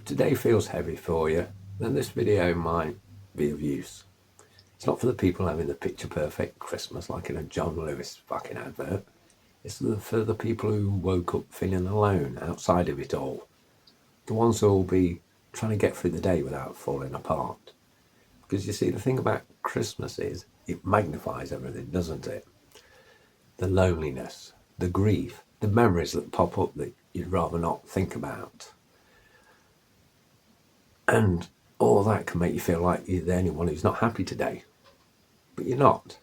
today feels heavy for you, then this video might be of use. It's not for the people having the picture perfect Christmas like in a John Lewis fucking advert. It's for the people who woke up feeling alone outside of it all. The ones who will be trying to get through the day without falling apart. Because you see, the thing about Christmas is it magnifies everything, doesn't it? The loneliness, the grief, the memories that pop up that you'd rather not think about. And all that can make you feel like you're the only one who's not happy today. But you're not.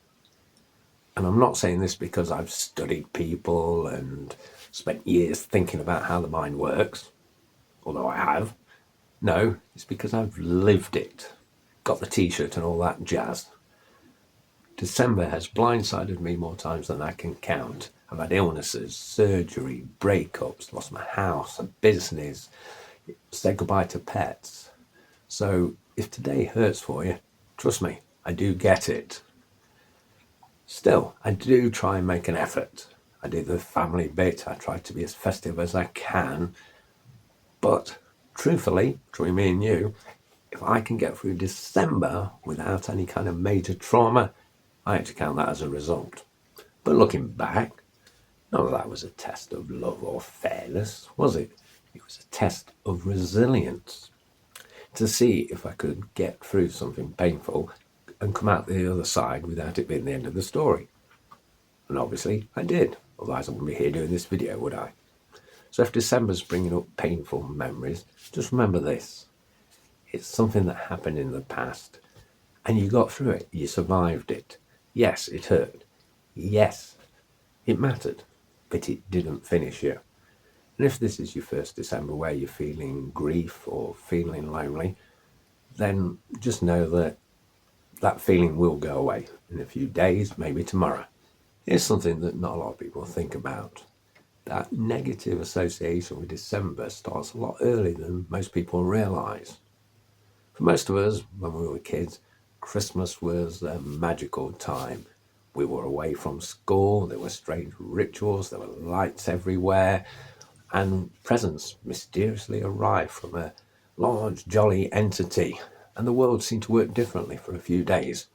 And I'm not saying this because I've studied people and spent years thinking about how the mind works, although I have. No, it's because I've lived it. Got the t-shirt and all that jazz. December has blindsided me more times than I can count. I've had illnesses, surgery, breakups, lost my house, a business, said goodbye to pets. So if today hurts for you, trust me, I do get it. Still, I do try and make an effort. I do the family bit. I try to be as festive as I can. But truthfully, between me and you, if I can get through December without any kind of major trauma, I actually count that as a result. But looking back, none of that was a test of love or fairness, was it? It was a test of resilience. To see if I could get through something painful and come out the other side without it being the end of the story. And obviously I did, otherwise I wouldn't be here doing this video, would I? So if December's bringing up painful memories, just remember this. It's something that happened in the past and you got through it, you survived it. Yes, it hurt. Yes, it mattered, but it didn't finish you. And if this is your first December where you're feeling grief or feeling lonely, then just know that that feeling will go away in a few days, maybe tomorrow. Here's something that not a lot of people think about. That negative association with December starts a lot earlier than most people realise. For most of us, when we were kids, Christmas was a magical time. We were away from school, there were strange rituals, there were lights everywhere, and presents mysteriously arrived from a large, jolly entity, and the world seemed to work differently for a few days.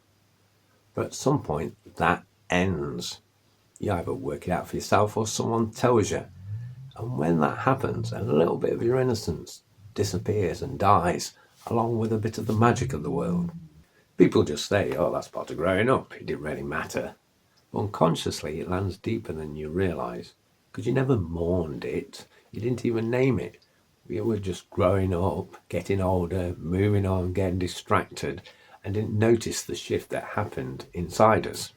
But at some point, that ends. You either work it out for yourself or someone tells you. And when that happens, a little bit of your innocence disappears and dies, along with a bit of the magic of the world. People just say, oh, that's part of growing up, it didn't really matter. But unconsciously, it lands deeper than you realise, because you never mourned it, you didn't even name it. We were just growing up, getting older, moving on, getting distracted, and didn't notice the shift that happened inside us.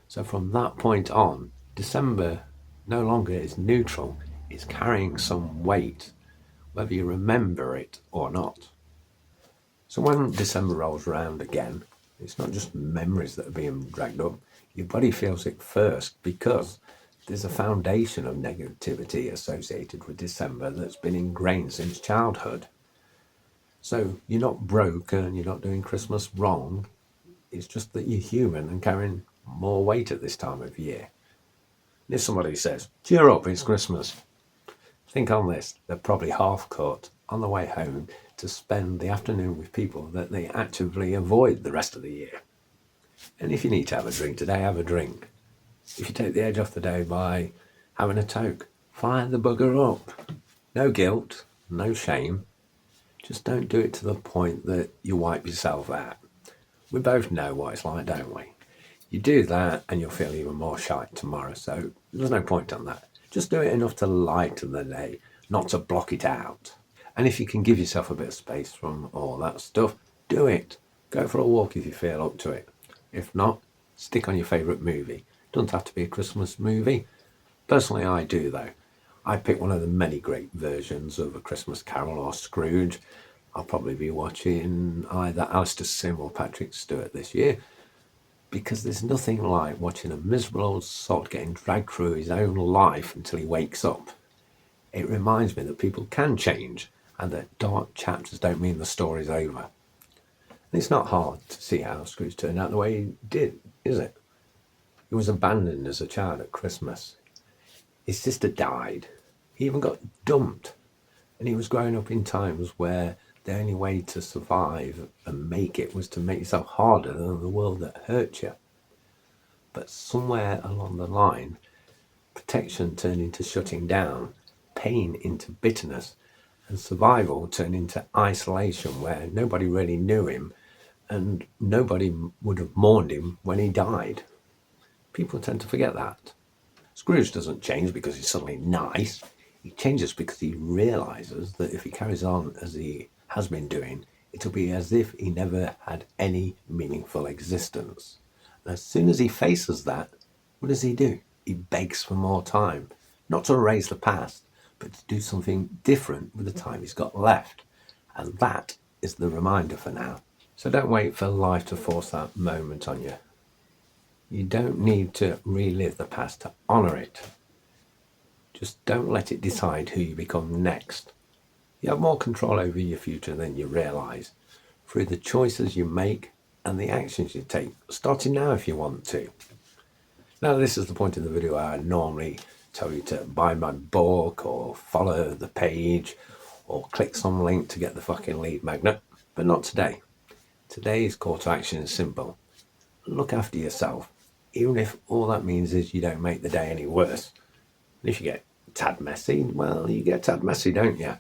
So from that point on, December no longer is neutral, it's carrying some weight, whether you remember it or not. So when December rolls around again, it's not just memories that are being dragged up, your body feels it first because there's a foundation of negativity associated with December that's been ingrained since childhood. So you're not broken, you're not doing Christmas wrong, it's just that you're human and carrying more weight at this time of year. And if somebody says, cheer up, it's Christmas, think on this, they're probably half cut on the way home to spend the afternoon with people that they actively avoid the rest of the year. And if you need to have a drink today, have a drink. If you take the edge off the day by having a toke, fire the bugger up. No guilt, no shame. Just don't do it to the point that you wipe yourself out. We both know what it's like, don't we? You do that and you'll feel even more shite tomorrow, so there's no point on that. Just do it enough to lighten the day, not to block it out. And if you can give yourself a bit of space from all that stuff, do it. Go for a walk if you feel up to it. If not, stick on your favourite movie. Doesn't have to be a Christmas movie. Personally, I do though. I pick one of the many great versions of A Christmas Carol or Scrooge. I'll probably be watching either Alistair Sim or Patrick Stewart this year, because there's nothing like watching a miserable old sod getting dragged through his own life until he wakes up. It reminds me that people can change and that dark chapters don't mean the story's over. And it's not hard to see how Scrooge turned out the way he did, is it? He was abandoned as a child at Christmas. His sister died. He even got dumped. And he was growing up in times where the only way to survive and make it was to make yourself harder than the world that hurt you. But somewhere along the line, protection turned into shutting down, pain into bitterness, and survival turned into isolation where nobody really knew him and nobody would have mourned him when he died. People tend to forget that. Scrooge doesn't change because he's suddenly nice. He changes because he realizes that if he carries on as he has been doing, it'll be as if he never had any meaningful existence. And as soon as he faces that, what does he do? He begs for more time, not to erase the past, but to do something different with the time he's got left. And that is the reminder for now. So don't wait for life to force that moment on you. You don't need to relive the past to honour it. Just don't let it decide who you become next. You have more control over your future than you realise through the choices you make and the actions you take, starting now if you want to. Now, this is the point in the video where I normally tell you to buy my book or follow the page or click some link to get the fucking lead magnet, but not today. Today's call to action is simple. Look after yourself, even if all that means is you don't make the day any worse. And if you get tad messy, well, you get tad messy, don't you?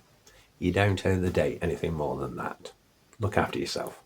You don't owe the day anything more than that. Look after yourself.